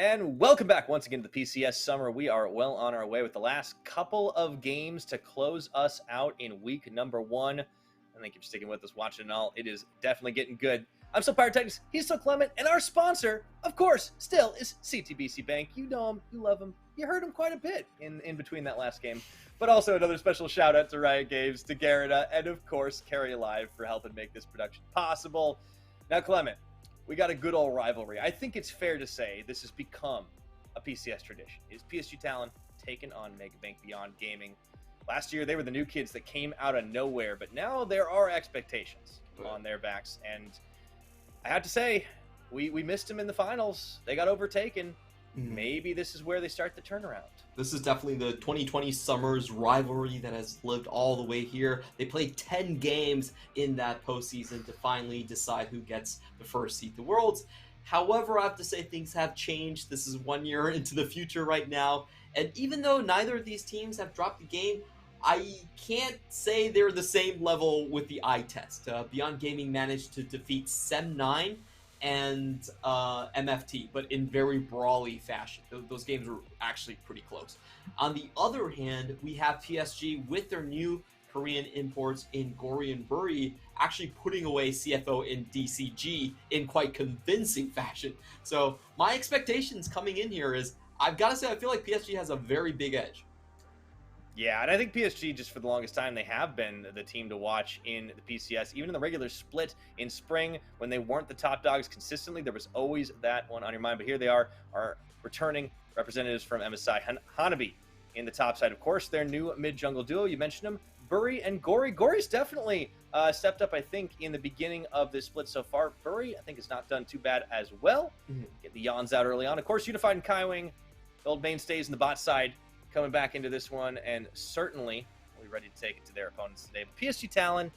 And welcome back once again to the PCS Summer. We are well on our way with the last couple of games to close us out in week number 1. And thank you for sticking with us, watching and all. It is definitely getting good. I'm still Pyrotechnics, he's still Clement, and our sponsor, of course, still is CTBC Bank. You know him, you love him, you heard him quite a bit in between that last game. But also another special shout out to Riot Games, to Garrida, and of course, Carry Alive for helping make this production possible. Now, Clement, we got a good old rivalry. I think it's fair to say this has become a PCS tradition. Is PSG Talon taking on Megabank Beyond Gaming? Last year, they were the new kids that came out of nowhere, but now there are expectations on their backs. And I have to say, we missed them in the finals. They got overtaken. Maybe this is where they start the turnaround. This is definitely the 2020 Summers rivalry that has lived all the way here. They played 10 games in that postseason to finally decide who gets the first seed to Worlds. However, I have to say things have changed. This is 1 year into the future right now. And even though neither of these teams have dropped a game, I can't say they're the same level with the eye test. Beyond Gaming managed to defeat Sem9 and MFT, but in very brawly fashion. Those games were actually pretty close. On the other hand, we have PSG with their new Korean imports in Gory and Buri actually putting away CFO in DCG in quite convincing fashion. So my expectations coming in here is, I've got to say, I feel like PSG has a very big edge. Yeah, and I think PSG, just for the longest time, they have been the team to watch in the PCS. Even in the regular split in spring, when they weren't the top dogs consistently, there was always that one on your mind. But here they are, our returning representatives from MSI. Hanabi in the top side, of course, their new mid-jungle duo. You mentioned them, Buri and Gory. Gory's definitely stepped up, I think, in the beginning of this split so far. Buri, I think, has not done too bad as well. Get the yawns out early on. Of course, Unified and Kaiwing, the old mainstays in the bot side, coming back into this one, and certainly we're ready to take it to their opponents today. But PSG Talon,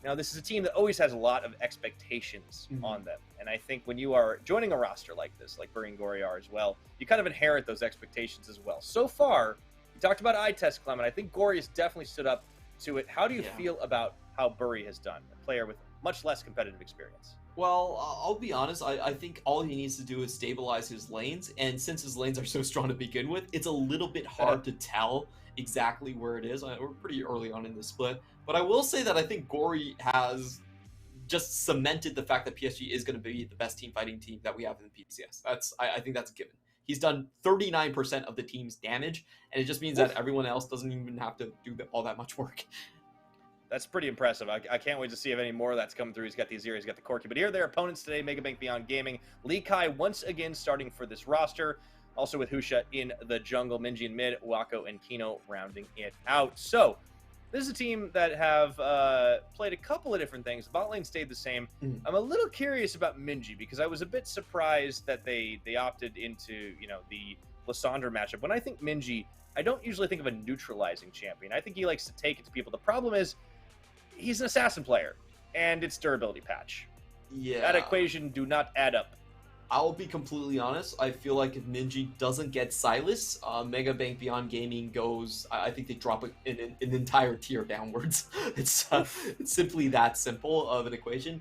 now this is a team that always has a lot of expectations on them. And I think when you are joining a roster like this, like Buri and Gory are as well, you kind of inherit those expectations as well. So far, you talked about eye test, Clement. I think Gory has definitely stood up to it. How do you feel about how Buri has done, a player with much less competitive experience? Well, I'll be honest, I think all he needs to do is stabilize his lanes, and since his lanes are so strong to begin with, it's a little bit hard to tell exactly where it is. We're pretty early on in the split, but I will say that I think Gory has just cemented the fact that PSG is going to be the best team fighting team that we have in the PCS. I think that's a given. He's done 39% of the team's damage, and it just means that everyone else doesn't even have to do all that much work. That's pretty impressive. I can't wait to see if any more of that's coming through. He's got the Azir, he's got the Corki. But here are their opponents today, Megabank Beyond Gaming. Lee Kai once again starting for this roster. Also with Husha in the jungle, Minji in mid, Wako and Kino rounding it out. So, this is a team that have played a couple of different things. Bot lane stayed the same. I'm a little curious about Minji because I was a bit surprised that they opted into, the Lysandra matchup. When I think Minji, I don't usually think of a neutralizing champion. I think he likes to take it to people. The problem is, he's an assassin player, and it's durability patch. Yeah. That equation do not add up. I'll be completely honest. I feel like if Minji doesn't get Silas, Megabank Beyond Gaming goes, I think they drop an entire tier downwards. It's simply that simple of an equation.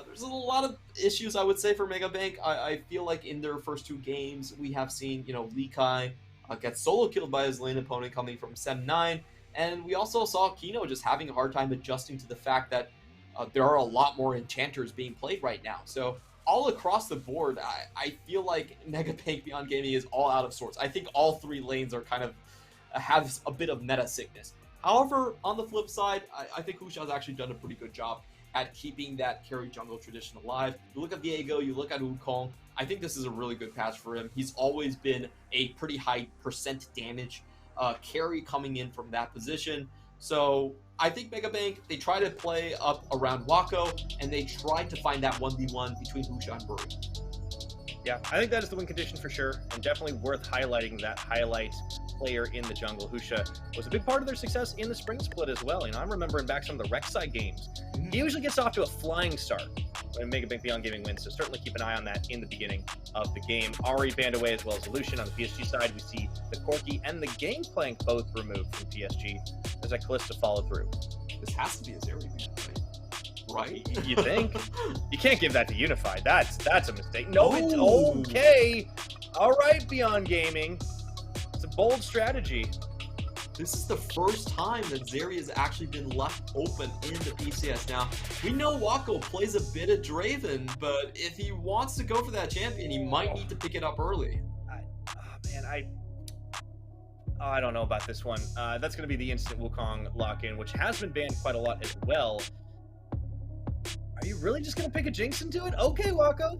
There's a lot of issues, I would say, for Megabank. I feel like in their first 2 games, we have seen, Lee Kai get solo killed by his lane opponent coming from Sem9. And we also saw Kino just having a hard time adjusting to the fact that there are a lot more enchanters being played right now. So all across the board, I feel like Megabank Beyond Gaming is all out of sorts. I think all 3 lanes are kind of have a bit of meta sickness. However, on the flip side, I think Husha has actually done a pretty good job at keeping that carry jungle tradition alive. You look at Viego, you look at Wukong, I think this is a really good patch for him. He's always been a pretty high percent damage carry coming in from that position. So I think Megabank, they try to play up around Wako, and they try to find that 1v1 between Husha and Buri. Yeah, I think that is the win condition for sure, and definitely worth highlighting that highlight player in the jungle. Husha was a big part of their success in the spring split as well. I'm remembering back some of the Rek'Sai games. He usually gets off to a flying start when Megabank Beyond Gaming wins, so certainly keep an eye on that in the beginning of the game. Ari banned away as well as Lucian. On the PSG side, we see the Corki and the Gangplank both removed from PSG as that Kalista follow through. This has to be a Zeri beat, right? You think? You can't give that to Unified. That's a mistake. No, it's okay. All right, Beyond Gaming. It's a bold strategy. This is the first time that Zeri has actually been left open in the PCS. Now, we know Wako plays a bit of Draven, but if he wants to go for that champion, he might need to pick it up early. I don't know about this one. That's going to be the instant Wukong lock-in, which has been banned quite a lot as well. Are you really just going to pick a Jinx into it? Okay, Wako.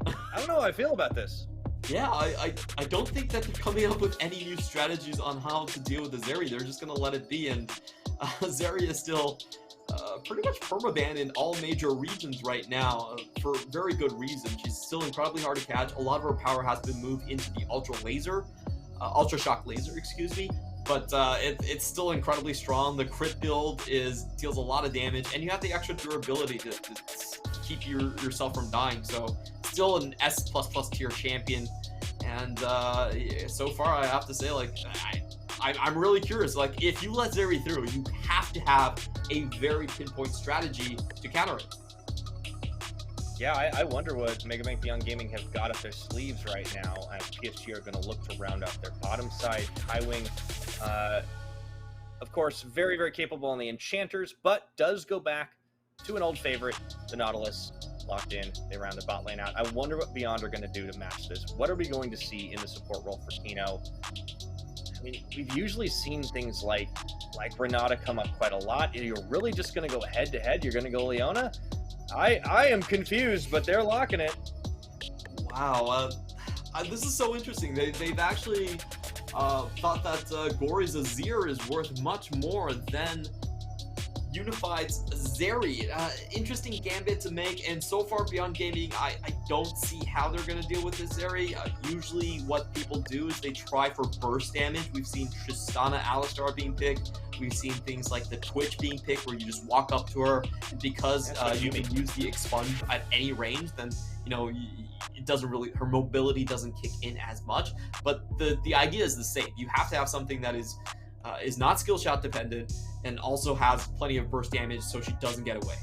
I don't know how I feel about this. Yeah, I don't think that they're coming up with any new strategies on how to deal with the Zeri. They're just going to let it be, and Zeri is still pretty much permabanned in all major regions right now for very good reason. She's still incredibly hard to catch. A lot of her power has been moved into the Ultra Shock Laser, excuse me. But it's still incredibly strong. The crit build deals a lot of damage, and you have the extra durability to keep yourself from dying. So still an S++ tier champion, and so far I have to say, like, I'm really curious. Like, if you let Zeri through, you have to have a very pinpoint strategy to counter it. Yeah, I wonder what Mega Bank Beyond Gaming have got up their sleeves right now. PSG are going to look to round out their bottom side. Kaiwing, of course, very, very capable on the Enchanters, but does go back to an old favorite, the Nautilus. Locked in, they round the bot lane out. I wonder what Beyond are going to do to match this. What are we going to see in the support role for Kino? I mean, we've usually seen things like Renata come up quite a lot. You're really just going to go head-to-head? You're going to go Leona? I am confused, but they're locking it. Wow, this is so interesting. They've actually thought that Gory's Azir is worth much more than Unified's Zeri. Interesting gambit to make, and so far Beyond Gaming, I don't see how they're going to deal with this Zeri. Usually what people do is they try for burst damage. We've seen Tristana Alistar being picked. We've seen things like the Twitch being picked, where you just walk up to her, because you can use the expunge at any range, then, you know, it doesn't really, her mobility doesn't kick in as much. But the idea is the same. You have to have something that is not skill shot dependent, and also has plenty of burst damage so she doesn't get away.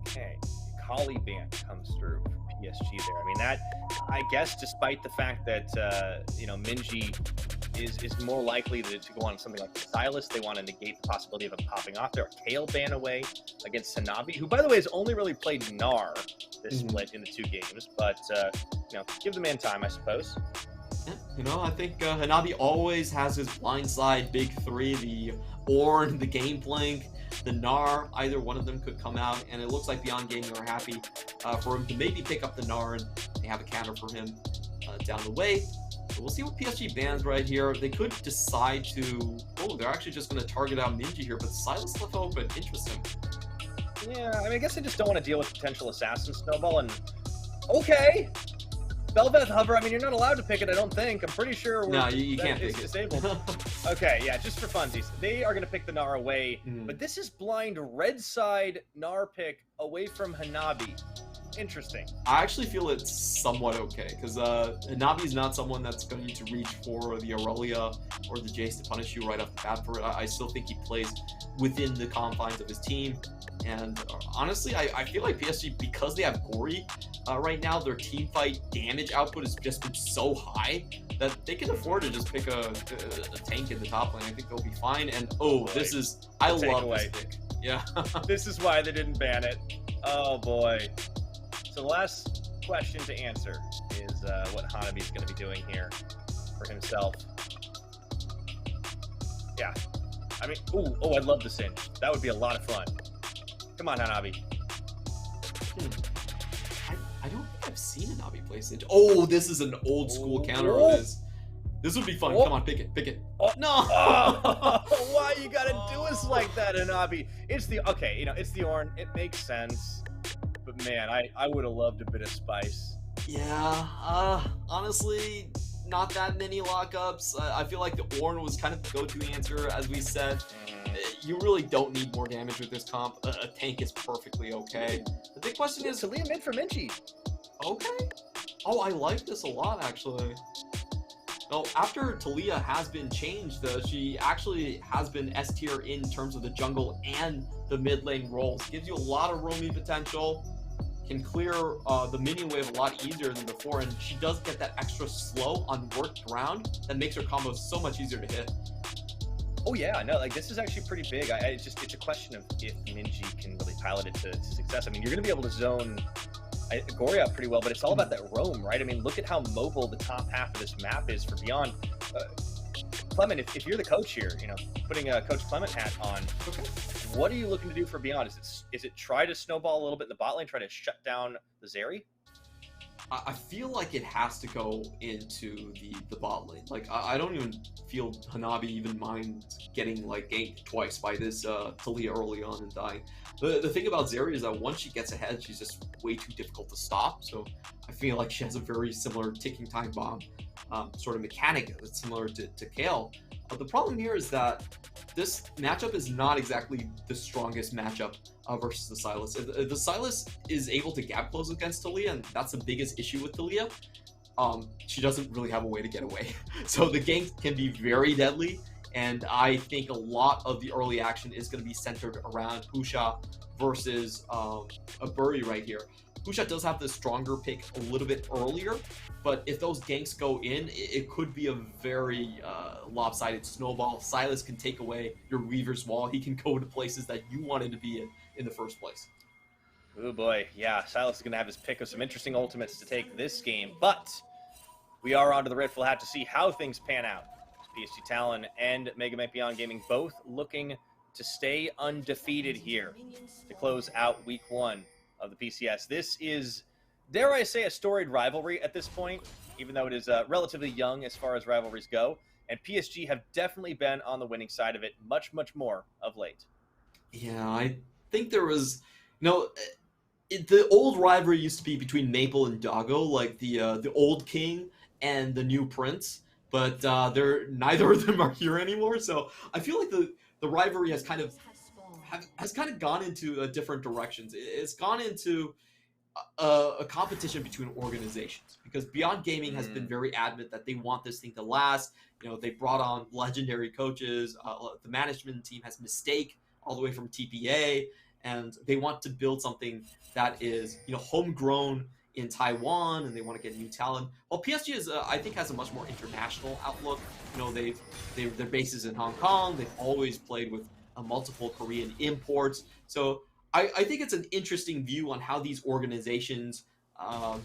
Okay, Kali ban comes through for PSG there. I mean, that, I guess, despite the fact that, you know, Minji is more likely to go on something like Silas, they want to negate the possibility of him popping off there. Kale ban away against Hanabi, who, by the way, has only really played Gnar this split in the 2 games, but, you know, give the man time, I suppose. Yeah, you know, I think Hanabi always has his blindside big 3, the Ornn, the Gangplank, the Gnar. Either one of them could come out, and it looks like Beyond Gaming are happy for him to maybe pick up the Gnar, and they have a counter for him down the way. So we'll see what PSG bans right here. They could decide to... Oh, they're actually just going to target out Minji here, but Silas left open. Interesting. Yeah, I mean, I guess I just don't want to deal with potential assassin snowball, and... Okay! Bel'Veth Hover, I mean, you're not allowed to pick it, I don't think. I'm pretty sure no, you can't pick it. Disabled. Okay, yeah, just for funsies. They are going to pick the Gnar away, but this is blind red side Gnar pick away from Hanabi. Interesting. I actually feel it's somewhat okay, because Hanabi is not someone that's going to reach for the Aurelia or the Jace to punish you right off the bat for it. I still think he plays within the confines of his team. And honestly, I feel like PSG, because they have Gory right now, their team fight damage output has just been so high that they can afford to just pick a tank in the top lane. I think they'll be fine. And oh, this is, I love this pick. Yeah. This is why they didn't ban it. Oh boy. So the last question to answer is what Hanabi's going to be doing here for himself. Yeah. I mean, oh, I'd love the Singe. That would be a lot of fun. Come on, Hanabi. I don't think I've seen Hanabi play Singe. Oh, this is an old school counter of this. This would be fun. Come on, pick it. Oh, no! Oh, why you gotta do us like that, Hanabi? It's the, okay, you know, it's the Ornn. It makes sense. But man, I would have loved a bit of spice. Yeah, honestly, not that many lockups. I feel like the Ornn was kind of the go-to answer, as we said. You really don't need more damage with this comp. A tank is perfectly okay. The big question is... Talia mid for Minji. Okay. Oh, I like this a lot, actually. Well, after Talia has been changed, she actually has been S tier in terms of the jungle and the mid lane roles. Gives you a lot of roaming potential. can clear the minion wave a lot easier than before, and she does get that extra slow on worked ground that makes her combos so much easier to hit. Oh yeah, no, like this is actually pretty big. It's a question of if Minji can really pilot it to success. I mean, you're going to be able to zone Gory out pretty well, but it's all about that roam, right? I mean, look at how mobile the top half of this map is for Beyond. Clement, if you're the coach here, you know, putting a Coach Clement hat on, what are you looking to do for Beyond? Is it try to snowball a little bit in the bot lane, try to shut down the Zeri? I feel like it has to go into the bot lane. Like, I don't even feel Hanabi even mind getting, like, ganked twice by this Taliyah early on and dying. The thing about Zeri is that once she gets ahead, she's just way too difficult to stop. So I feel like she has a very similar ticking time bomb sort of mechanic that's similar to Kale. The problem here is that this matchup is not exactly the strongest matchup versus the Sylas. The Sylas is able to gap close against Taliyah, and that's the biggest issue with Taliyah. She doesn't really have a way to get away. So the gank can be very deadly, and I think a lot of the early action is going to be centered around Husha versus a Bury right here. Husha does have the stronger pick a little bit earlier, but if those ganks go in, it could be a very lopsided snowball. Sylas can take away your Weaver's Wall. He can go to places that you wanted to be in the first place. Oh boy, yeah, Sylas is going to have his pick of some interesting ultimates to take this game, but we are onto the Redful Hat to see how things pan out. PSG Talon and MegaBank Beyond Gaming both looking to stay undefeated here to close out week 1 of the PCS. This is, dare I say, a storied rivalry at this point, even though it is relatively young as far as rivalries go. And PSG have definitely been on the winning side of it much, much more of late. Yeah, I think there was, the old rivalry used to be between Maple and Doggo, like the old king and the new prince. But neither of them are here anymore. So I feel like the rivalry has kind of gone into different directions. It's gone into a competition between organizations, because Beyond Gaming has been very adamant that they want this thing to last. They brought on legendary coaches. The management team has Mistake all the way from TPA, and they want to build something that is homegrown in Taiwan, and they want to get new talent. Well, PSG is I think has a much more international outlook. Their base is in Hong Kong. They've always played with multiple Korean imports. So I think it's an interesting view on how these organizations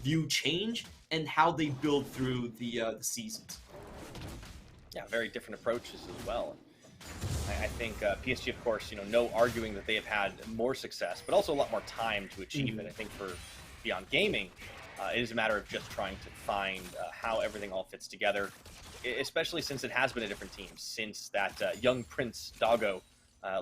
view change and how they build through the seasons. Yeah, very different approaches as well. I think PSG, of course, no arguing that they have had more success, but also a lot more time to achieve it. I think for Beyond Gaming, it is a matter of just trying to find how everything all fits together, especially since it has been a different team since that young Prince Doggo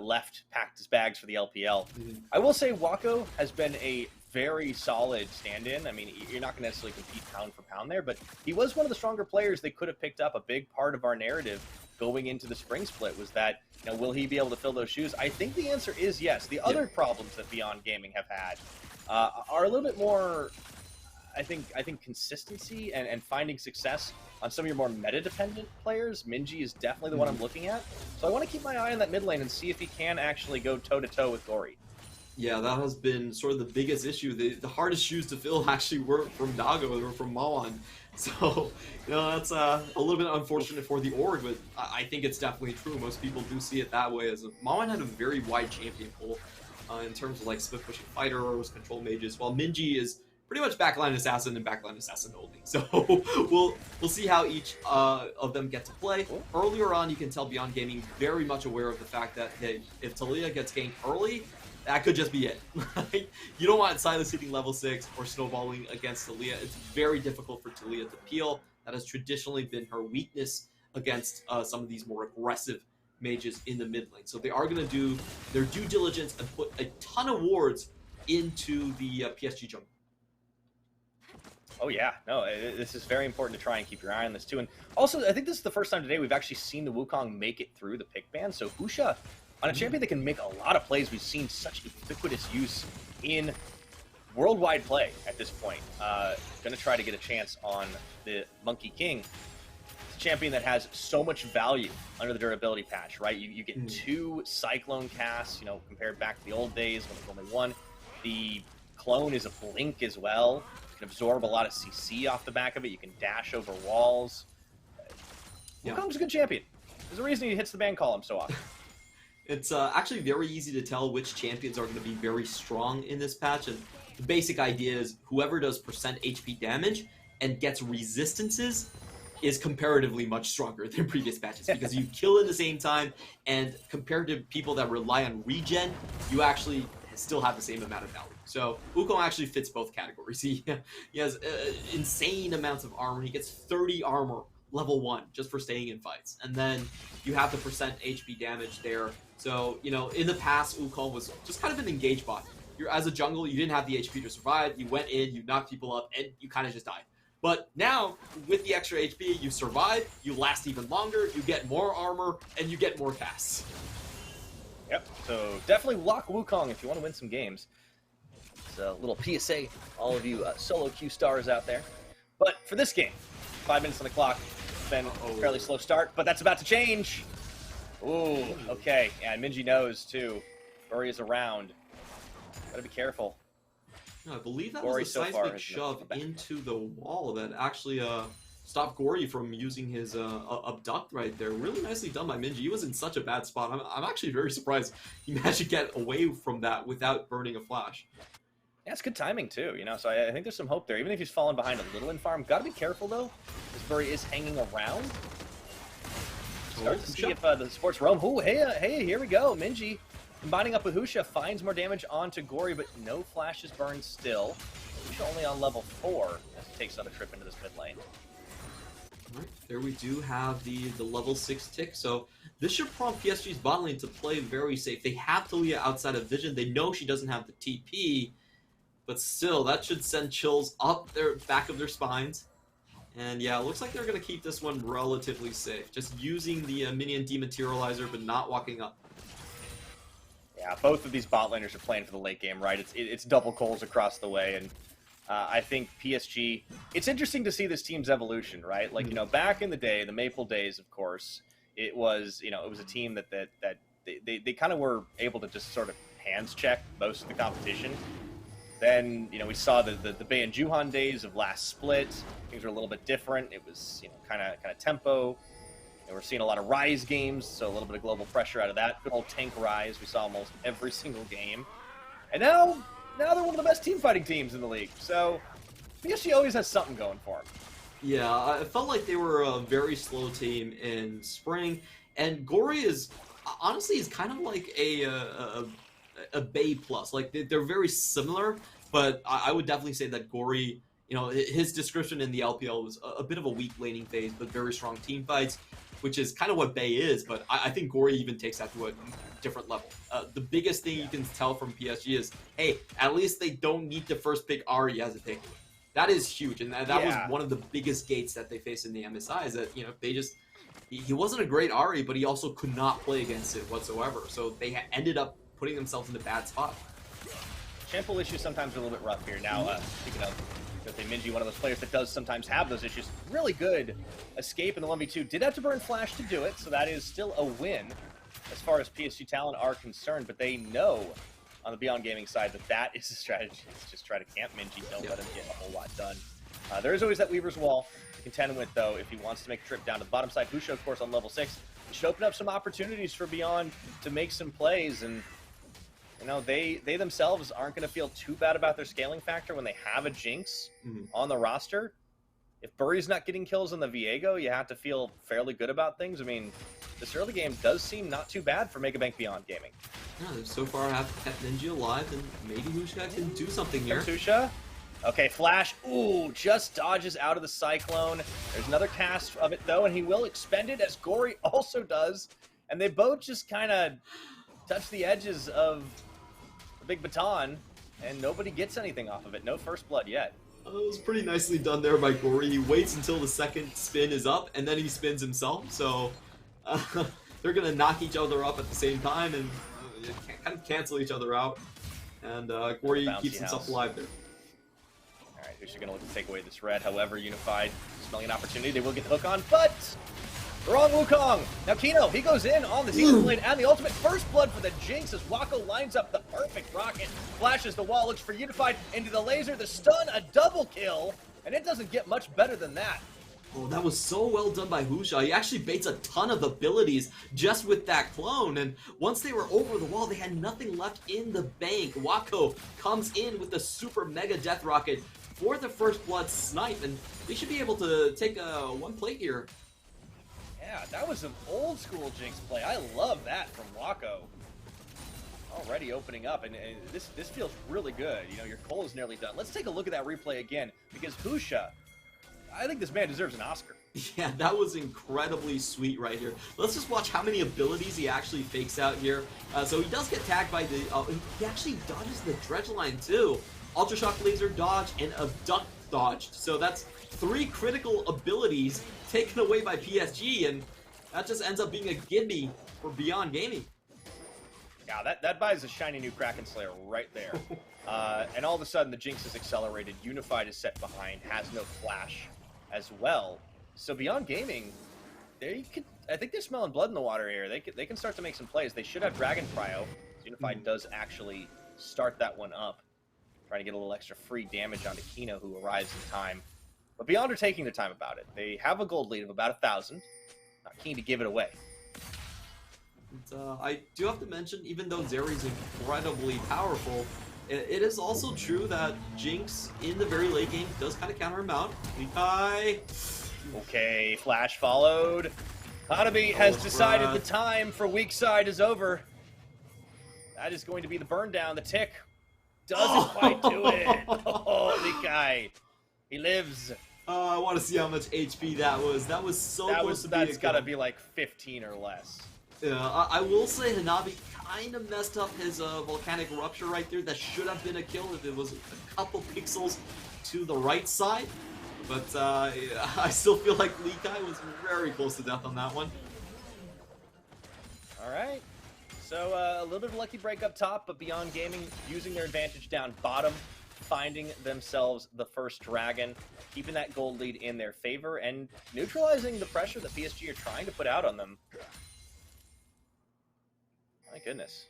left, packed his bags for the LPL. I will say Wako has been a very solid stand-in. I mean, you're not going to necessarily compete pound for pound there, but he was one of the stronger players they could have picked up. A big part of our narrative going into the spring split was that, will he be able to fill those shoes? I think the answer is yes. The other problems that Beyond Gaming have had are a little bit more, I think consistency and finding success on some of your more meta-dependent players. Minji is definitely the one I'm looking at. So I want to keep my eye on that mid lane and see if he can actually go toe-to-toe with Gory. Yeah, that has been sort of the biggest issue. The hardest shoes to fill actually weren't from Doggo, they were from Mawan. So, that's a little bit unfortunate for the org, but I think it's definitely true. Most people do see it that way. As Mawan had a very wide champion pool in terms of like split pushing fighters, control mages, while Minji is pretty much backline assassin and backline assassin only. So we'll see how each of them get to play. Earlier on, you can tell Beyond Gaming very much aware of the fact that, hey, if Taliyah gets ganked early, that could just be it. You don't want Sylas hitting level 6 or snowballing against Taliyah. It's very difficult for Taliyah to peel. That has traditionally been her weakness against some of these more aggressive mages in the mid lane. So they are going to do their due diligence and put a ton of wards into the PSG jungle. Oh yeah, no, this is very important to try and keep your eye on this too. And also, I think this is the first time today we've actually seen the Wukong make it through the pick ban. So Husha, on a champion that can make a lot of plays, we've seen such ubiquitous use in worldwide play at this point. Going to try to get a chance on the Monkey King. It's a champion that has so much value under the durability patch, right? You get 2 Cyclone casts, compared back to the old days when it was only 1. The clone is a blink as well. You can absorb a lot of CC off the back of it. You can dash over walls. Wukong's a good champion. There's a reason he hits the ban column so often. It's actually very easy to tell which champions are going to be very strong in this patch, and the basic idea is whoever does percent HP damage and gets resistances is comparatively much stronger than previous patches because you kill in the same time, and compared to people that rely on regen, you actually still have the same amount of value. So Wukong actually fits both categories. He has insane amounts of armor. He gets 30 armor level 1 just for staying in fights, and then you have the percent HP damage there. So, you know, in the past, Wukong was just kind of an engage bot. You're, as a jungle, you didn't have the HP to survive. You went in, you knocked people up, and you kind of just died. But now, with the extra HP, you survive, you last even longer, you get more armor, and you get more casts. Yep, so definitely lock Wukong if you want to win some games. It's a little PSA, all of you solo queue stars out there. But for this game, 5 minutes on the clock, it's been a fairly slow start, but that's about to change. Ooh, okay, yeah, Minji knows too. Gory is around. Gotta be careful. No, I believe that Gory was a so far seismic shove into the wall that actually stopped Gory from using his abduct right there. Really nicely done by Minji. He was in such a bad spot. I'm actually very surprised he managed to get away from that without burning a flash. Yeah, it's good timing too, you know, so I think there's some hope there. Even if he's fallen behind a little in farm, gotta be careful though. This Furry is hanging around. Start to see if the sports roam. Ooh, hey, here we go. Minji combining up with Husha finds more damage onto Gory, but no flashes burned still. Husha only on level 4 as he takes another trip into this mid lane. Alright, there we do have the level 6 tick, so this should prompt PSG's bot lane to play very safe. They have Talia outside of vision. They know she doesn't have the TP, but still, that should send chills up their back of their spines. And yeah, it looks like they're going to keep this one relatively safe. Just using the minion dematerializer, but not walking up. Yeah, both of these bot laners are playing for the late game, right? It's double coals across the way, and I think PSG... It's interesting to see this team's evolution, right? Like, you know, back in the day, the Maple days, of course, it was, you know, it was a team that they kind of were able to just sort of hands check most of the competition. Then, you know, we saw the Bei and Juhan days of last split. Things were a little bit different. It was, you know, kind of tempo. And we're seeing a lot of Rise games, so a little bit of global pressure out of that. Good old tank Rise. We saw almost every single game. And now they're one of the best team fighting teams in the league. So PSG always has something going for them. Yeah, I felt like they were a very slow team in spring. And Gory is, honestly, is kind of like a Bei plus. Like, they're very similar, but I would definitely say that Gory, you know, his description in the LPL was a bit of a weak laning phase, but very strong team fights, which is kind of what Bei is, but I think Gory even takes that to a different level. The biggest thing you can tell from PSG is, hey, at least they don't need to first pick Ahri as a takeaway. That is huge, and that was one of the biggest gates that they faced in the MSI, is that, you know, they just... He wasn't a great Ahri, but he also could not play against it whatsoever, so they ended up putting themselves in a bad spot. Shampoo issues sometimes are a little bit rough here. Now, speaking of Minji, one of those players that does sometimes have those issues, really good escape in the 1v2. Did have to burn Flash to do it, so that is still a win as far as PSG talent are concerned, but they know on the Beyond Gaming side that is the strategy. It's just try to camp Minji, don't let him get a whole lot done. There is always that Weaver's Wall to contend with, though, if he wants to make a trip down to the bottom side. Husha, of course, on level 6. It should open up some opportunities for Beyond to make some plays, and you know, they themselves aren't going to feel too bad about their scaling factor when they have a Jinx on the roster. If Burry's not getting kills on the Viego, you have to feel fairly good about things. I mean, this early game does seem not too bad for Megabank Beyond Gaming. Yeah, they so far have kept Ninja alive, and maybe Husha can do something here. Husha? Okay, Flash. Ooh, just dodges out of the Cyclone. There's another cast of it, though, and he will expend it, as Gory also does. And they both just kind of touch the edges of the big baton, and nobody gets anything off of it. No first blood yet. It was pretty nicely done there by Gory. He waits until the second spin is up, and then he spins himself. So they're going to knock each other up at the same time and kind of cancel each other out. And Gory keeps himself alive there. All right, who's going to look to take away this red? However, Unified smelling an opportunity. They will get the hook on, but Wrong Wukong. Now Kino, he goes in on the Zenith Blade and the ultimate first blood for the Jinx as Wako lines up the perfect rocket, flashes the wall, looks for Unified into the laser, the stun, a double kill, and it doesn't get much better than that. Oh, that was so well done by Husha. He actually baits a ton of abilities just with that clone, and once they were over the wall, they had nothing left in the bank. Wako comes in with the super mega death rocket for the first blood snipe, and they should be able to take one plate here. Yeah, that was some old school Jinx play. I love that from Wako. Already opening up, and this feels really good. You know, your Cole is nearly done. Let's take a look at that replay again, because Husha, I think this man deserves an Oscar. Yeah, that was incredibly sweet right here. Let's just watch how many abilities he actually fakes out here. So he does get tagged by the... he actually dodges the Dredge line too. Ultra Shock Laser dodge and Abduct dodged. So that's 3 critical abilities taken away by PSG, and that just ends up being a gimme for Beyond Gaming. Yeah, that buys a shiny new Kraken Slayer right there. And all of a sudden, the Jinx is accelerated. Unified is set behind, has no flash as well. So Beyond Gaming, I think they're smelling blood in the water here. They can start to make some plays. They should have Dragon Cryo. Unified does actually start that one up, trying to get a little extra free damage onto Kino, who arrives in time. But Beyond are taking their time about it. They have a gold lead of about 1,000. Not keen to give it away. I do have to mention, even though Zeri's incredibly powerful, it is also true that Jinx in the very late game does kind of counter him out. Okay, flash followed. Hanabi has decided the time for weak side is over. That is going to be the burn down. The tick doesn't quite do it. Oh, Likai. He lives. I want to see how much HP that was. That was so close to being a kill. That's got to be like 15 or less. Yeah, I will say Hanabi kind of messed up his volcanic rupture right there. That should have been a kill if it was a couple pixels to the right side. But I still feel like Likai was very close to death on that one. All right. So a little bit of lucky break up top, but Beyond Gaming using their advantage down bottom, finding themselves the first dragon, keeping that gold lead in their favor, and neutralizing the pressure that PSG are trying to put out on them. My goodness.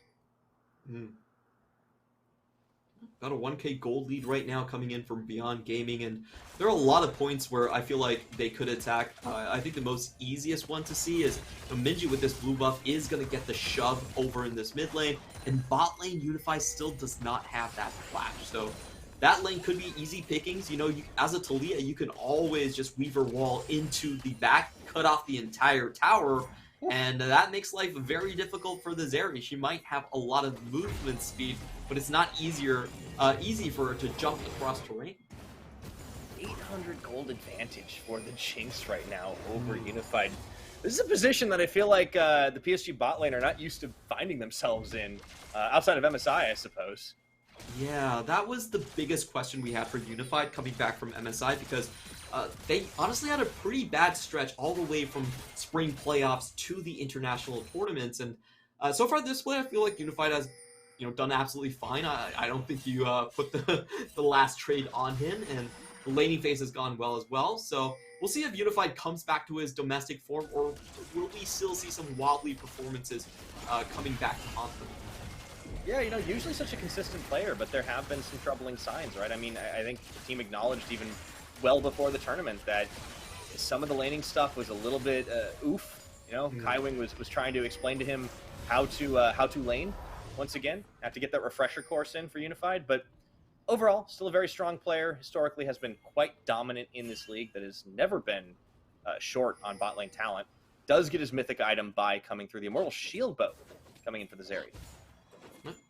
Got a 1k gold lead right now coming in from Beyond Gaming, and there are a lot of points where I feel like they could attack. I think the most easiest one to see is Minji with this blue buff is going to get the shove over in this mid lane, and bot lane Unify still does not have that flash. So that lane could be easy pickings. You know, as a Talia, you can always just weaver wall into the back, cut off the entire tower, and that makes life very difficult for the Zeri. She might have a lot of movement speed, but it's not easy for her to jump across terrain. 800 gold advantage for the Jinx right now over Unified. This is a position that I feel like the PSG bot lane are not used to finding themselves in, outside of MSI, I suppose. Yeah, that was the biggest question we had for Unified coming back from MSI, because they honestly had a pretty bad stretch all the way from spring playoffs to the international tournaments, and so far this play I feel like Unified has done absolutely fine. I don't think you put the last trade on him, and the laning phase has gone well as well, so we'll see if Unified comes back to his domestic form, or will we still see some wildly performances coming back to haunt them. Yeah, usually such a consistent player, but there have been some troubling signs, right? I mean, I think the team acknowledged even well before the tournament that some of the laning stuff was a little bit oof. Kaiwing was trying to explain to him how to lane once again. Have to get that refresher course in for Unified, but overall, still a very strong player. Historically has been quite dominant in this league that has never been short on bot lane talent. Does get his mythic item by coming through the Immortal Shield Bow, coming in for the Zeri.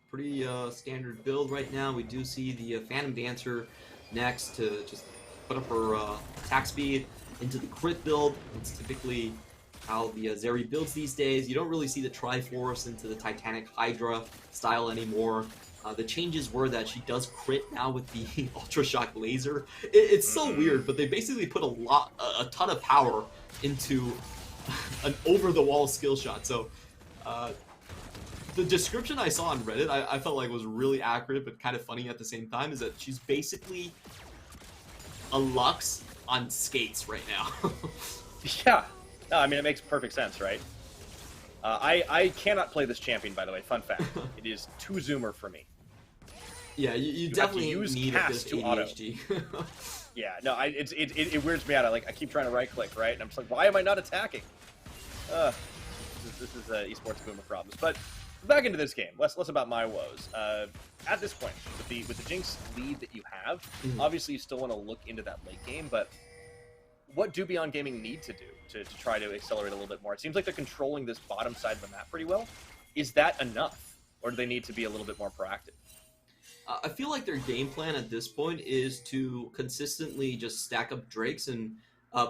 Pretty standard build right now. We do see the Phantom Dancer next to just put up her attack speed into the crit build. It's typically how the Zeri builds these days. You don't really see the Triforce into the Titanic Hydra style anymore. The changes were that she does crit now with the Ultra Shock Laser. It's so weird, but they basically put a ton of power into an over-the-wall skill shot. So the description I saw on Reddit, I felt like was really accurate, but kind of funny at the same time, is that she's basically a Lux on skates right now. Yeah. No, I mean, it makes perfect sense, right? I cannot play this champion, by the way. Fun fact. It is too zoomer for me. Yeah, you Have to definitely use need a bit cast of to auto. ADHD. Yeah, no, it weirds me out. I keep trying to right click, right? And I'm just like, why am I not attacking? This is esports boomer problems. But back into this game. Less about my woes. At this point, with the Jinx lead that you have, obviously you still want to look into that late game, but what do Beyond Gaming need to do to try to accelerate a little bit more? It seems like they're controlling this bottom side of the map pretty well. Is that enough? Or do they need to be a little bit more proactive? I feel like their game plan at this point is to consistently just stack up Drakes and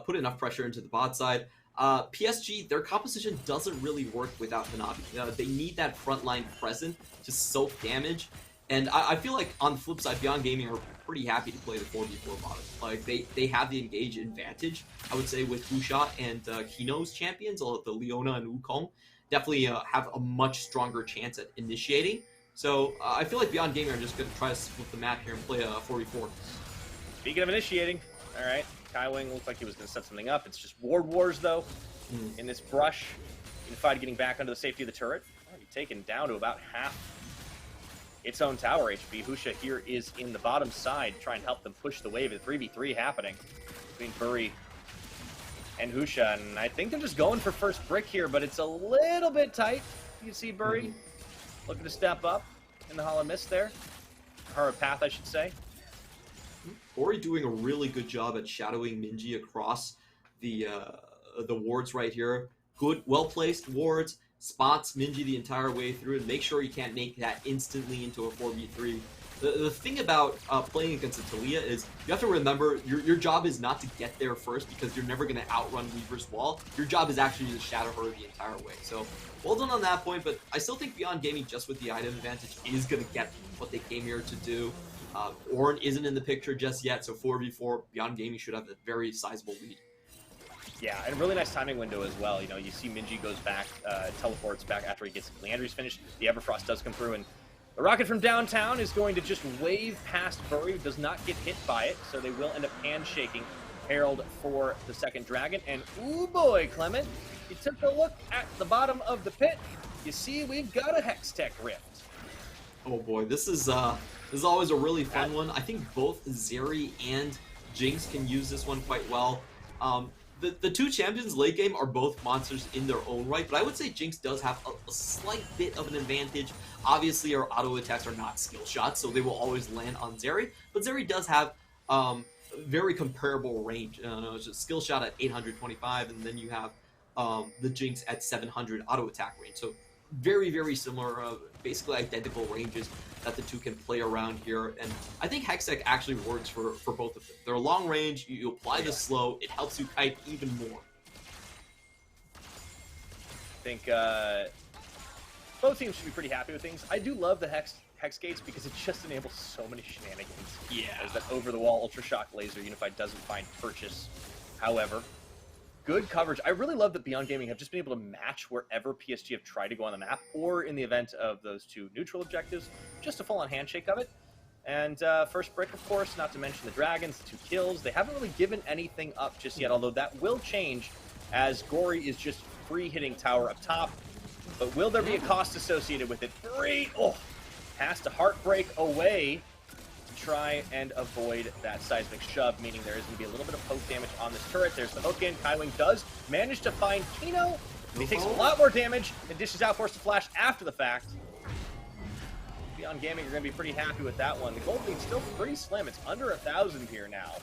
put enough pressure into the bot side. PSG, their composition doesn't really work without Hanabi. They need that frontline present to soak damage. And I feel like on the flip side, Beyond Gaming are pretty happy to play the 4v4 bottom. Like they have the engage advantage, I would say, with Husha and Kino's champions, the Leona and Wukong, definitely have a much stronger chance at initiating. So I feel like Beyond Gaming are just going to try to split the map here and play a 4v4. Speaking of initiating, all right, Kaiwing looked like he was going to set something up. It's just Ward Wars, though, in this brush. Unified getting back under the safety of the turret. Already taken down to about half its own tower HP. Husha here is in the bottom side, trying to help them push the wave. A 3v3 happening between Bury and Husha, and I think they're just going for first brick here, but it's a little bit tight. You see Bury looking to step up in the Hollow Mist there. Or a path, I should say. Ori doing a really good job at shadowing Minji across the wards right here. Good, well-placed wards, spots Minji the entire way through, and make sure you can't make that instantly into a 4v3. The thing about playing against a Taliyah is you have to remember your job is not to get there first because you're never going to outrun Weaver's wall. Your job is actually to shadow her the entire way. So well done on that point, but I still think Beyond Gaming, just with the item advantage, is going to get what they came here to do. Ornn isn't in the picture just yet, so 4v4, Beyond Gaming should have a very sizable lead. Yeah, and a really nice timing window as well. You know, you see Minji goes back, teleports back after he gets Leandry's finished. The Everfrost does come through, and the rocket from downtown is going to just wave past Bury, does not get hit by it, so they will end up handshaking Herald for the second dragon. And ooh boy, Clement, you took a look at the bottom of the pit. You see, we've got a Hextech Rift. Oh boy, this is always a really fun one. I think both Zeri and Jinx can use this one quite well. The two champions late game are both monsters in their own right, but I would say Jinx does have a slight bit of an advantage. Obviously, our auto attacks are not skill shots, so they will always land on Zeri, but Zeri does have very comparable range. It's a skill shot at 825, and then you have the Jinx at 700 auto attack range. So very, very similar, basically identical ranges that the two can play around here. And I think Hextech actually works for both of them. They're long range, you apply the slow, it helps you kite even more. I think both teams should be pretty happy with things. I do love the Hex Gates because it just enables so many shenanigans. Yeah. As that over-the-wall Ultra Shock Laser Unified doesn't find purchase. However, good coverage. I really love that Beyond Gaming have just been able to match wherever PSG have tried to go on the map, or in the event of those two neutral objectives, just a full-on handshake of it. And first brick, of course, not to mention the dragons, the 2 kills. They haven't really given anything up just yet, although that will change as Gory is just free hitting tower up top. But will there be a cost associated with it? Has to heartbreak away to try and avoid that seismic shove, meaning there is going to be a little bit of poke damage on this turret. There's the hook in. Kaiwing does manage to find Kino. He takes a lot more damage and dishes out Force to Flash after the fact. Beyond Gaming are going to be pretty happy with that one. The gold lead's still pretty slim. It's under 1,000 here now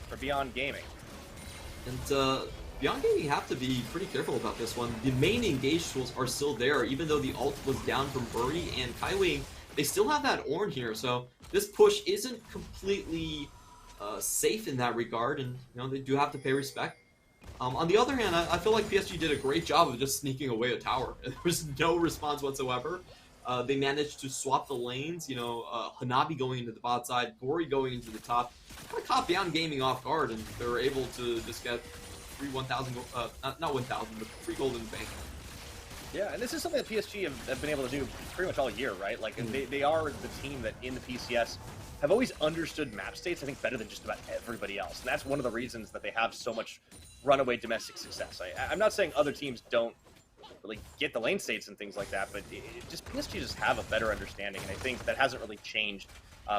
for Beyond Gaming. And Beyond Gaming have to be pretty careful about this one. The main engage tools are still there, even though the ult was down from Bury and Kaiwing. They still have that Ornn here, so this push isn't completely safe in that regard, and they do have to pay respect. On the other hand, I feel like PSG did a great job of just sneaking away a tower. There was no response whatsoever. They managed to swap the lanes, Hanabi going into the bot side, Gory going into the top. Kind of caught Beyond Gaming off guard, and they were able to just get 3 1,000, not 1,000, but 3 gold in the bank. Yeah, and this is something that PSG have been able to do pretty much all year, right? Like, they are the team that in the PCS have always understood map states, I think, better than just about everybody else. And that's one of the reasons that they have so much runaway domestic success. I'm not saying other teams don't really get the lane states and things like that, but just PSG just have a better understanding, and I think that hasn't really changed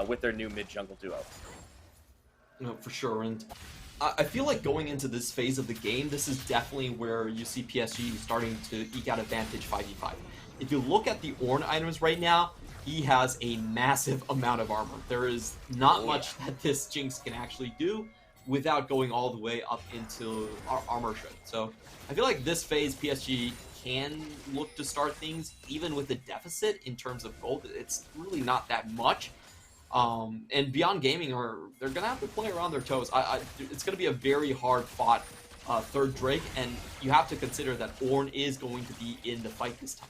with their new mid-jungle duo. No, for sure, and I feel like going into this phase of the game, this is definitely where you see PSG starting to eke out advantage 5v5. If you look at the Ornn items right now, he has a massive amount of armor. There is not much that this Jinx can actually do without going all the way up into our armor shred. So I feel like this phase, PSG can look to start things even with a deficit in terms of gold. It's really not that much. And Beyond Gaming, they're going to have to play around their toes. It's going to be a very hard fought third Drake, and you have to consider that Ornn is going to be in the fight this time.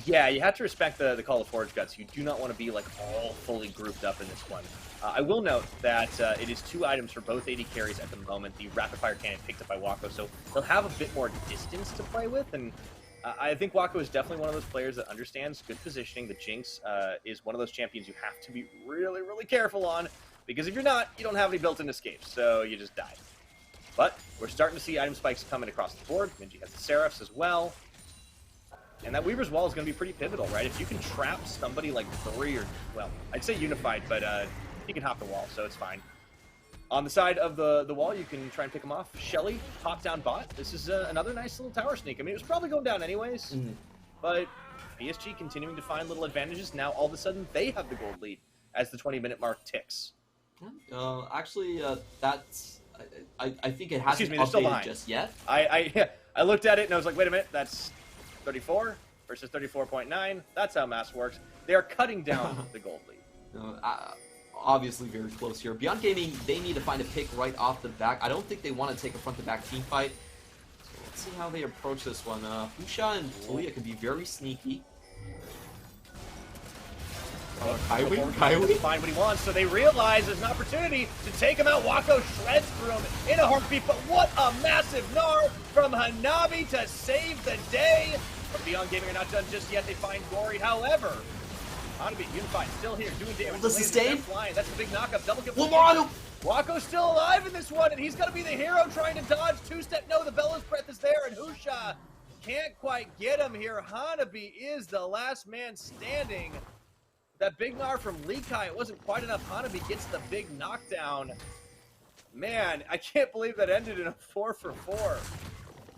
Yeah, you have to respect the Call of Forge Guts. You do not want to be like all fully grouped up in this one. I will note that it is 2 items for both AD carries at the moment. The Rapid Fire Cannon picked up by Wako, so they'll have a bit more distance to play with, and I think Wako is definitely one of those players that understands good positioning. The Jinx is one of those champions you have to be really, really careful on, because if you're not, you don't have any built-in escapes, so you just die. But we're starting to see item spikes coming across the board. Minji has the Seraphs as well. And that Weaver's Wall is going to be pretty pivotal, right? If you can trap somebody like 3 or, well, I'd say Unified, but he can hop the wall, so it's fine. On the side of the wall, you can try and pick him off. Shelly, top-down bot. This is another nice little tower sneak. I mean, it was probably going down anyways, but PSG continuing to find little advantages. Now, all of a sudden, they have the gold lead as the 20-minute mark ticks. Actually, that's... I think it hasn't updated just yet. I looked at it, and I was like, wait a minute, that's 34 versus 34.9. That's how math works. They are cutting down the gold lead. Obviously very close here. Beyond Gaming, they need to find a pick right off the back. I don't think they want to take a front-to-back team fight. So let's see how they approach this one. Husha and Talia can be very sneaky. Kaiwi find what he wants, so they realize there's an opportunity to take him out. Wako shreds through him in a heartbeat, but what a massive gnar from Hanabi to save the day. But Beyond Gaming are not done just yet. They find Gory, however. Hanabi, Unified, still here, doing damage. The sustain? That's a big knockup. Double kill. Wako's still alive in this one, and he's going to be the hero trying to dodge. Two-step, no, the Bellows Breath is there, and Husha can't quite get him here. Hanabi is the last man standing. That big gnar from Likai, it wasn't quite enough. Hanabi gets the big knockdown. Man, I can't believe that ended in a 4-for-4.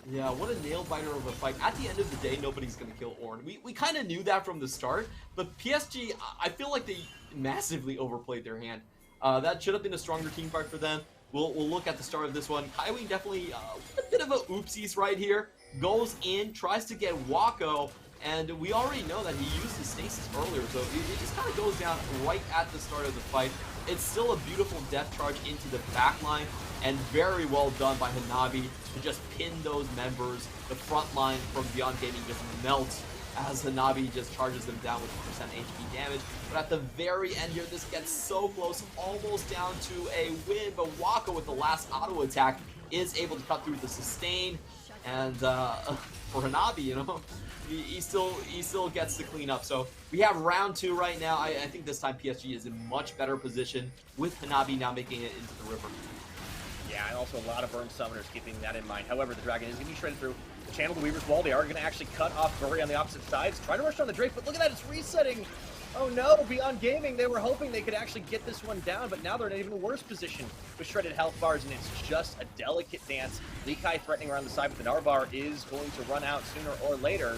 Yeah, what a nail-biter of a fight. At the end of the day, nobody's going to kill Ornn. We kind of knew that from the start, but PSG, I feel like they massively overplayed their hand. That should have been a stronger team fight for them. We'll look at the start of this one. Kaiwi definitely a bit of a oopsies right here. Goes in, tries to get Wako, and we already know that he used his stasis earlier, so it just kind of goes down right at the start of the fight. It's still a beautiful death charge into the backline, and very well done by Hanabi to just pin those members. The front line from Beyond Gaming just melts as Hanabi just charges them down with percent HP damage. But at the very end here, this gets so close, almost down to a win, but Wako with the last auto attack is able to cut through the sustain, and for Hanabi, you know, he still gets to clean up. So we have round 2 right now. I think this time PSG is in much better position with Hanabi now making it into the river. Yeah, and also a lot of burn summoners keeping that in mind. However, the Dragon is going to be shredded through the channel, the Weaver's Wall. They are going to actually cut off Bury on the opposite sides. Try to rush down the Drake, but look at that, it's resetting. Oh no, Beyond Gaming, they were hoping they could actually get this one down, but now they're in an even worse position with shredded health bars, and it's just a delicate dance. Likai threatening around the side, but the Gnar bar is going to run out sooner or later.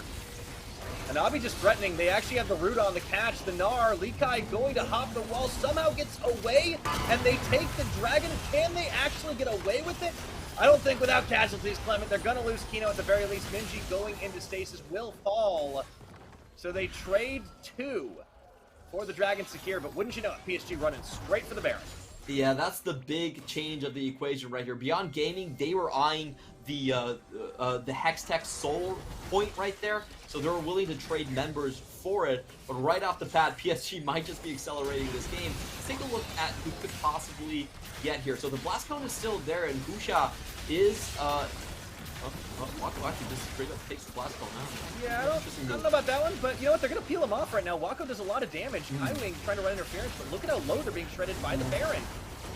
Hanabi just threatening. They actually have the root on the catch. The Gnar, Likai going to hop the wall, somehow gets away, and they take the Dragon. Can they actually get away with it? I don't think without casualties, Clement. They're going to lose Kino at the very least. Minji going into stasis will fall. So they trade 2 for the Dragon secure, but wouldn't you know it, PSG running straight for the Baron. Yeah, that's the big change of the equation right here. Beyond Gaming, they were eyeing the Hextech Soul point right there, so they were willing to trade members for it, but right off the bat, PSG might just be accelerating this game. Let's take a look at who could possibly get here. So the Blast Cone is still there, and Husha is Wako actually just straight up takes the blast ball now. Yeah, I don't know about that one, but you know what? They're going to peel him off right now. Wako does a lot of damage. Kaiwing trying to run interference, but look at how low they're being shredded by the Baron.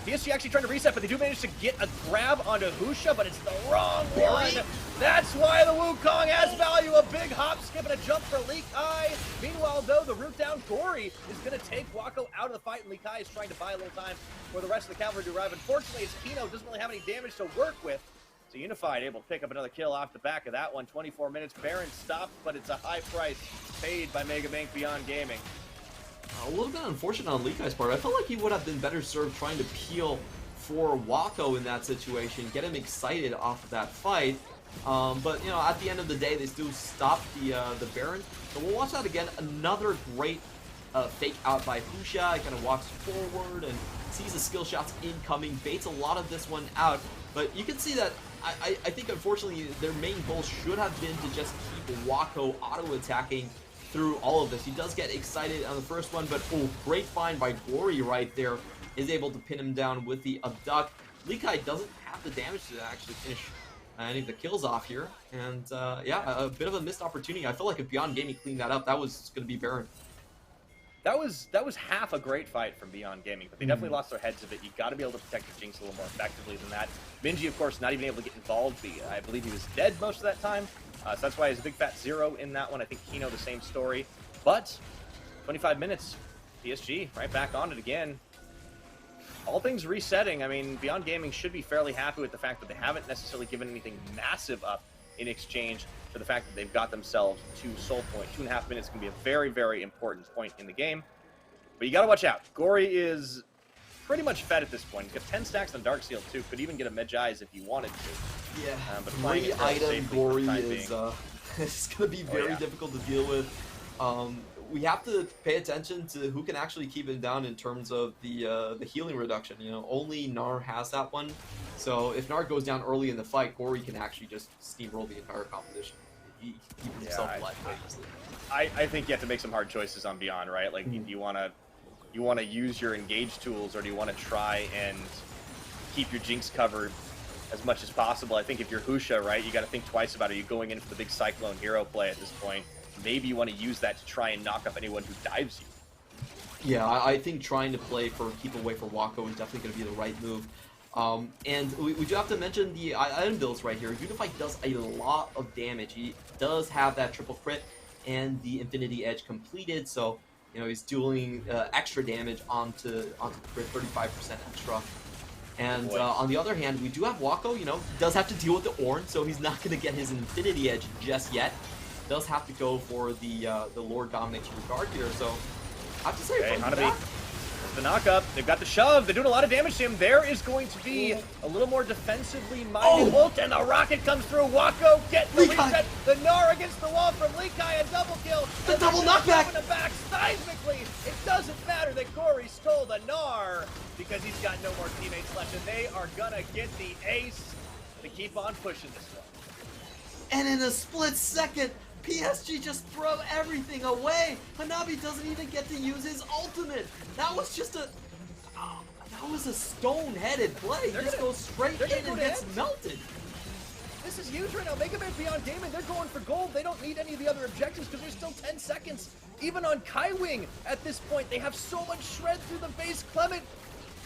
PSG actually trying to reset, but they do manage to get a grab onto Husha, but it's the wrong one. That's why the Wukong has value. A big hop, skip, and a jump for Lee Kai. Meanwhile, though, the route down Gory is going to take Wako out of the fight, and Lee Kai is trying to buy a little time for the rest of the cavalry to arrive. Unfortunately, it's Kino doesn't really have any damage to work with. So Unified able to pick up another kill off the back of that one. 24 minutes. Baron stopped, but it's a high price paid by Mega Bank Beyond Gaming. A little bit unfortunate on Likai's part. I felt like he would have been better served trying to peel for Wako in that situation, get him excited off of that fight. But you know, at the end of the day, they still stopped the Baron. So we'll watch that again. Another great fake out by Husha. He kind of walks forward and sees the skill shots incoming, baits a lot of this one out. But you can see that I think unfortunately their main goal should have been to just keep Wako auto-attacking through all of this. He does get excited on the first one, but oh, great find by Glory right there. Is able to pin him down with the abduct. Lee Kai doesn't have the damage to actually finish any of the kills off here. And yeah, a bit of a missed opportunity. I feel like if Beyond Gaming cleaned that up, that was going to be Baron. That was half a great fight from Beyond Gaming, but they definitely lost their heads of it. You got to be able to protect your Jinx a little more effectively than that. Minji, of course, not even able to get involved. I believe he was dead most of that time, so that's why he's a big fat 0 in that one. I think Kino the same story, but 25 minutes, PSG right back on it again. All things resetting. I mean, Beyond Gaming should be fairly happy with the fact that they haven't necessarily given anything massive up in exchange for the fact that they've got themselves to Soul Point. 2.5 minutes can be a very, very important point in the game. But you got to watch out. Gory is pretty much fed at this point. He's got 10 stacks on Dark Seal, too. Could even get a Magi if he wanted to. Yeah, but 3-item Gory is it's going to be very difficult to deal with. We have to pay attention to who can actually keep him down in terms of the healing reduction. You know, only Gnar has that one. So if Gnar goes down early in the fight, Gory can actually just steamroll the entire competition. He keeps himself alive quite easily. I think you have to make some hard choices on Beyond, right? Like, do you want to use your engage tools, or do you want to try and keep your Jinx covered as much as possible? I think if you're Husha, right, you got to think twice about it. Are you going in for the big Cyclone hero play at this point? Maybe you want to use that to try and knock off anyone who dives you. Yeah, I think trying to play for keep away for Wako is definitely going to be the right move. And we do have to mention the item builds right here. Unified does a lot of damage. He does have that triple crit and the Infinity Edge completed, so you know he's doing extra damage onto the crit, 35% extra. And on the other hand, we do have Wako. You know, does have to deal with the Ornn, so he's not going to get his Infinity Edge just yet. Does have to go for the Lord Dominic's regard here, so I have to say, okay, Hanabi, the knock-up. They've got the shove. They're doing a lot of damage to him. There is going to be a little more defensively minded ult, and the rocket comes through. Wako get the reset. The Gnar against the wall from Lee Kai, a double kill. The double knockback. The back seismically. It doesn't matter that Gory stole the Gnar because he's got no more teammates left, and they are gonna get the ace to keep on pushing this one. And in a split second, PSG just throw everything away. Hanabi doesn't even get to use his ultimate. That was just a stone-headed play. He just goes straight in and gets melted. This is huge right now. Mega Man Beyond Gaming, they're going for gold. They don't need any of the other objectives because there's still 10 seconds. Even on Kaiwing at this point, they have so much shred through the base. Clement,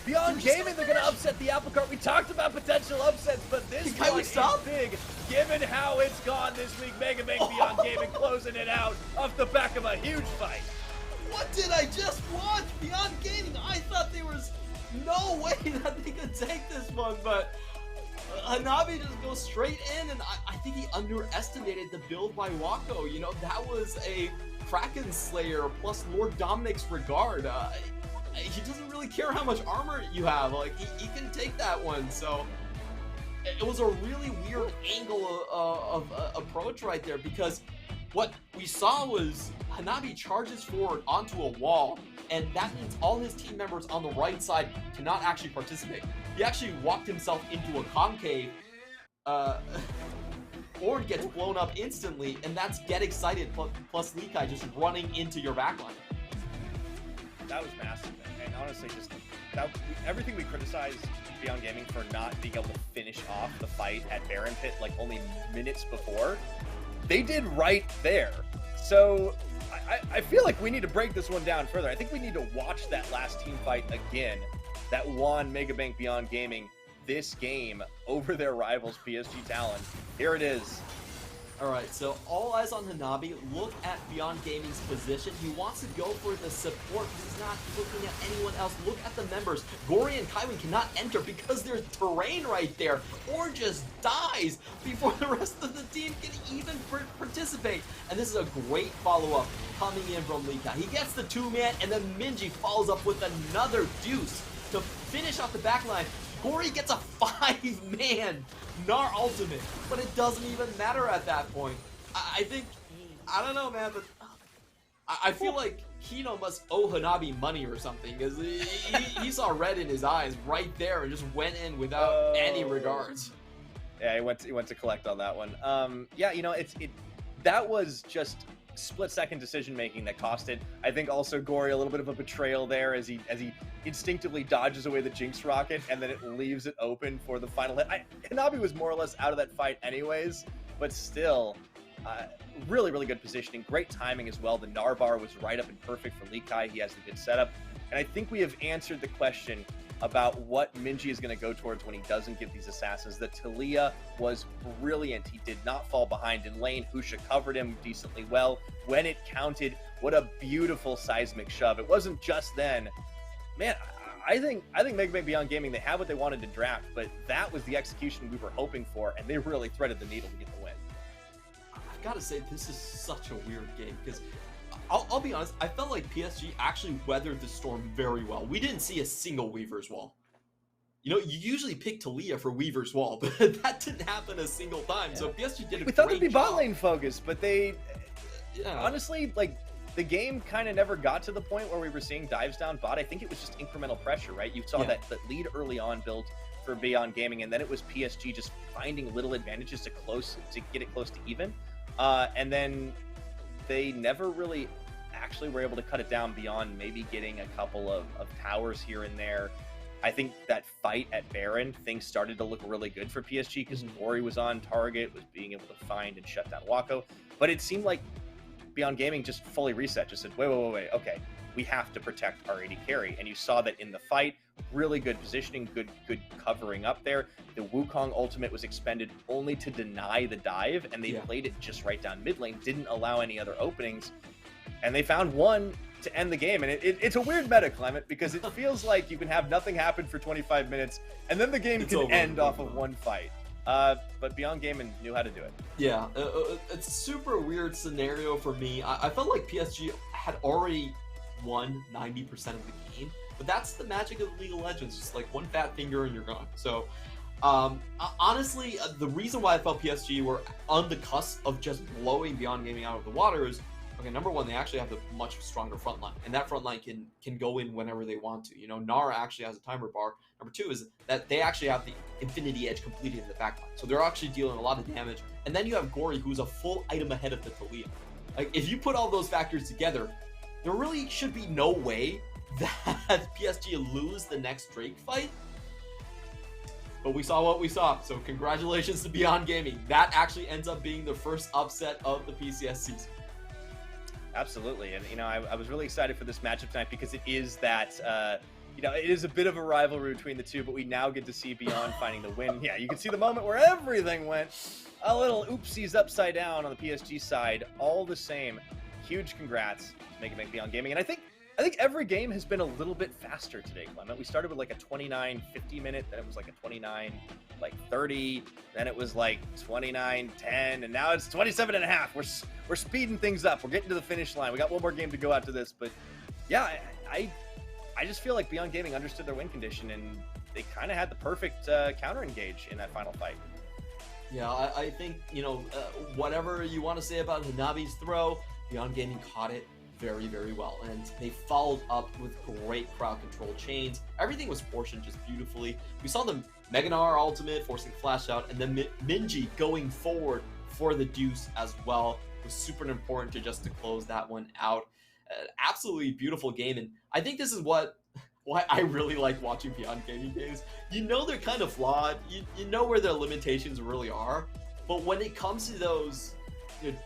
Beyond Gaming, they're going to upset the apple cart. We talked about potential upsets, but this one is big. Given how it's gone this week, Mega Man Beyond Gaming closing it out off the back of a huge fight. What did I just watch? Beyond Gaming, I thought there was no way that they could take this one, but Hanabi just goes straight in, and I think he underestimated the build by Wako. You know, that was a Kraken Slayer plus Lord Dominic's regard. He doesn't really care how much armor you have. Like, he can take that one, so it was a really weird angle of approach right there, because what we saw was Hanabi charges forward onto a wall, and that means all his team members on the right side cannot actually participate. He actually walked himself into a concave. Ornn gets blown up instantly, and that's Get Excited plus Lee Kai just running into your backline. that was massive, and honestly, just everything we criticized Beyond Gaming for not being able to finish off the fight at Baron Pit like only minutes before, they did right there. So I feel like we need to break this one down further. I think we need to watch that last team fight again that won Megabank Beyond Gaming this game over their rivals PSG Talon. Here it is. All right, so all eyes on Hanabi. Look at Beyond Gaming's position. He wants to go for the support. He's not looking at anyone else. Look at the members. Gory and Kaiwin cannot enter because there's terrain right there, or just dies before the rest of the team can even participate. And this is a great follow-up coming in from Lika. He gets the 2-man, and then Minji follows up with another deuce to finish off the backline. Gory gets a 5-man Gnar ultimate, but it doesn't even matter at that point. I think, I don't know, man, but I feel like Kino must owe Hanabi money or something, because he saw red in his eyes right there and just went in without any regards. Yeah, he went to collect on that one. Yeah, you know, that was just split-second decision-making that costed. I think also Gory a little bit of a betrayal there as he instinctively dodges away the Jinx rocket, and then it leaves it open for the final hit. Hanabi was more or less out of that fight anyways, but still, really, really good positioning. Great timing as well. The Gnar bar was right up and perfect for Likai. He has the good setup. And I think we have answered the question about what Minji is going to go towards when he doesn't get these assassins. The Talia was brilliant. He did not fall behind in lane. Husha covered him decently well. When it counted, what a beautiful seismic shove. It wasn't just then. Man, I think Megabank Beyond Gaming, they have what they wanted to draft, but that was the execution we were hoping for, and they really threaded the needle to get the win. I've got to say, this is such a weird game, because I'll be honest, I felt like PSG actually weathered the storm very well. We didn't see a single Weaver's Wall. You know, you usually pick Talia for Weaver's Wall, but that didn't happen a single time. Yeah. So PSG did a great job. We thought they'd be bot lane focused, but they, honestly, like, the game kind of never got to the point where we were seeing dives down bot. I think it was just incremental pressure, right? You saw that lead early on build for Beyond Gaming, and then it was PSG just finding little advantages to get it close to even. And then they never really actually were able to cut it down beyond maybe getting a couple of towers here and there. I think that fight at Baron, things started to look really good for PSG because Gory was on target, was being able to find and shut down Wako. But it seemed like Beyond Gaming just fully reset, just said, wait, okay, we have to protect our AD carry. And you saw that in the fight, really good positioning, good covering up there. The Wukong ultimate was expended only to deny the dive, and they played it just right down mid lane, didn't allow any other openings. And they found one to end the game. And it's a weird meta, Clement, because it feels like you can have nothing happen for 25 minutes, and then the game can end off of one fight. But Beyond Gaming knew how to do it. Yeah, it's a super weird scenario for me. I felt like PSG had already won 90% of the game, but that's the magic of League of Legends. Just like one fat finger and you're gone. So, honestly, the reason why I felt PSG were on the cusp of just blowing Beyond Gaming out of the water is, okay, number one, they actually have a much stronger front line, and that front line can go in whenever they want to. You know, Gnar actually has a timer bar. Number two is that they actually have the Infinity Edge completed in the backline, so they're actually dealing a lot of damage. And then you have Gory, who's a full item ahead of the Talia. Like, if you put all those factors together, there really should be no way that PSG lose the next Drake fight. But we saw what we saw, so congratulations to Beyond Gaming. That actually ends up being the first upset of the PCS season. Absolutely, and you know, I was really excited for this matchup tonight because it is that, you know, it is a bit of a rivalry between the two, but we now get to see Beyond finding the win. Yeah, you can see the moment where everything went a little oopsies upside down on the PSG side. All the same, huge congrats to Megabank Beyond Gaming, and I think every game has been a little bit faster today, Clement. We started with like a 29-50 minute, then it was like a 29-30, then it was like 29-10, and now it's 27.5. We're speeding things up. We're getting to the finish line. We got one more game to go after this, but yeah, I just feel like Beyond Gaming understood their win condition, and they kind of had the perfect counter engage in that final fight. Yeah, I think, you know, whatever you want to say about Hanabi's throw, Beyond Gaming caught it very, very well, and they followed up with great crowd control chains. Everything was portioned just beautifully. We saw the Mega Gnar ultimate forcing flash out, and then Minji going forward for the deuce as well. It was super important to close that one out. absolutely beautiful game. And I think this is why I really like watching Beyond Gaming games. You know they're kind of flawed. You know where their limitations really are. But when it comes to those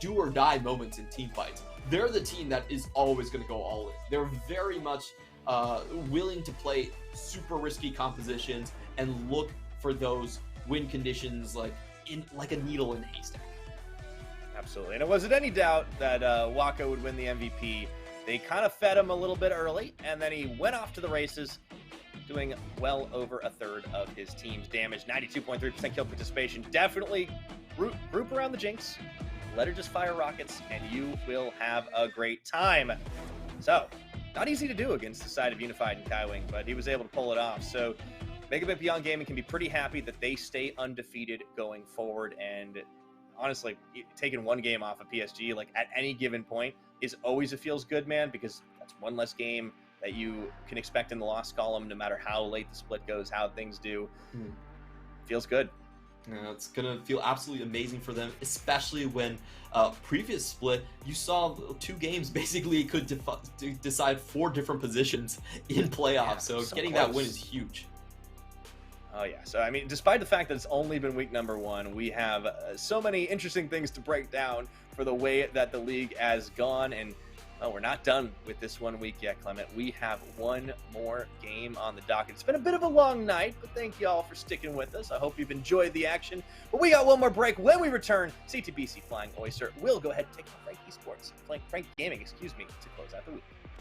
do or die moments in team fights, they're the team that is always going to go all in. They're very much willing to play super risky compositions and look for those win conditions like a needle in a haystack. Absolutely. And it wasn't any doubt that Waka would win the MVP. They kind of fed him a little bit early, and then he went off to the races, doing well over a third of his team's damage. 92.3% kill participation. Definitely group around the Jinx. Let her just fire rockets, and you will have a great time. So, not easy to do against the side of Unified and Kaiwing, but he was able to pull it off. So, Megabit Beyond Gaming can be pretty happy that they stay undefeated going forward. And honestly, taking one game off of PSG, like at any given point, is always a feels good, man, because that's one less game that you can expect in the loss column, no matter how late the split goes, how things do. Feels good. Yeah, it's going to feel absolutely amazing for them, especially when previous split, you saw 2 games basically could decide 4 different positions in playoffs. Yeah, so getting close. That win is huge. Oh, yeah. So, I mean, despite the fact that it's only been week number 1, we have so many interesting things to break down for the way that the league has gone. And, we're not done with this 1 week yet, Clement. We have one more game on the docket. It's been a bit of a long night, but thank you all for sticking with us. I hope you've enjoyed the action. But we got one more break. When we return, CTBC Flying Oyster will go ahead and take on Frank Gaming, to close out the week.